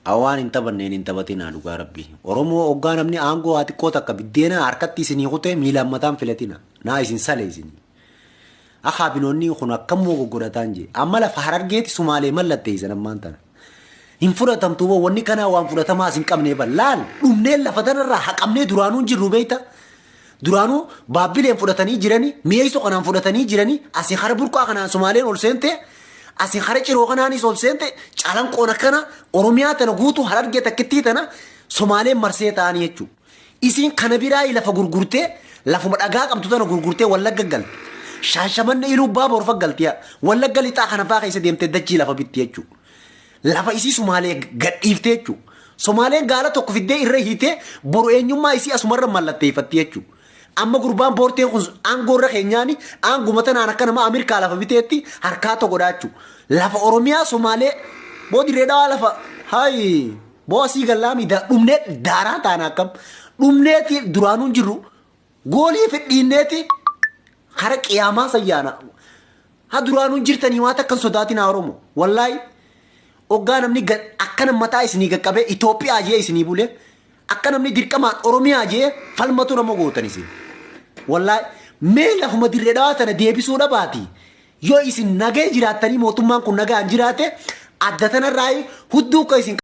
awaan hin taphanneen hin taphatinaa dhugaa rabbii. Oromoo hoggaan namni aangoo haati qoota akka biddeena harkatti isinii kutee miilaan mataan filatina. Naa isin salee isinii. Akka binoonni kun akkammoo goggodataan jee. Amma lafa Harargeeti Sumaalee mallatteessan ammaan tana. Hin fudhatamtu boo wanni kanaa waan fudhatamaa hin qabnee bal'aan dhumneen lafa tanarraa haqamnee duraanuu hin jirru beeyta. Duraanuu baabbileen fudhatanii jiranii mi'eessoo kanaan fudhatanii jiranii asii hara burqaa kanaan Sumaaleen ol seente asii hara ciroo kanaanis ol seente calanqoon akkana Oromiyaa tana guutuu Harargee takkittii tana Sumaaleen marsee ta'anii jechuudha. Isiin kana biraa lafa gurgurtee lafuma dhagaa qabdu tana gurgurtee Wallagga galte. Shaashamanne iluu baaboo orfa galtiyaa Wallagga lixaa kana faa keessa deemtee dachii lafa bitti jechuudha. Lafa isii Sumaalee gadhiiftee jechuudha. Sumaaleen gaala tokko fiddee irra hiitee boru eenyummaa isii asumarra mallatteeffatti jechuudha. Amma gurbaan boorteen kun aangoorra keenyaani aanguma tanaan akka nama Ameerikaa lafa biteetti harkaa tokko godhaachu. Lafa Oromiyaa Sumaalee boodirree dhawaa lafa hayi boo asii gallaami dhumnee daaraa taana akkam dhumneeti duraanuu jirru goolii fidhiinneeti hara qiyaamaa sayyaana. Ha duraanuu jirtanii waan takkan sodaatinaa Oromoo wallaahi hoggaa namni akkana mataa isinii qaqqabee Itoophiyaa jee isinii bulee akka namni dirqamaan Oromiyaa jee falmatu nama gootan isin. Wallahi mee lafuma dirree dhawaa tana deebisuu dhabaati. Yoo isin nagee jiraattanii mootummaan kun nagaan jiraate adda tanarraa hudduu ka isin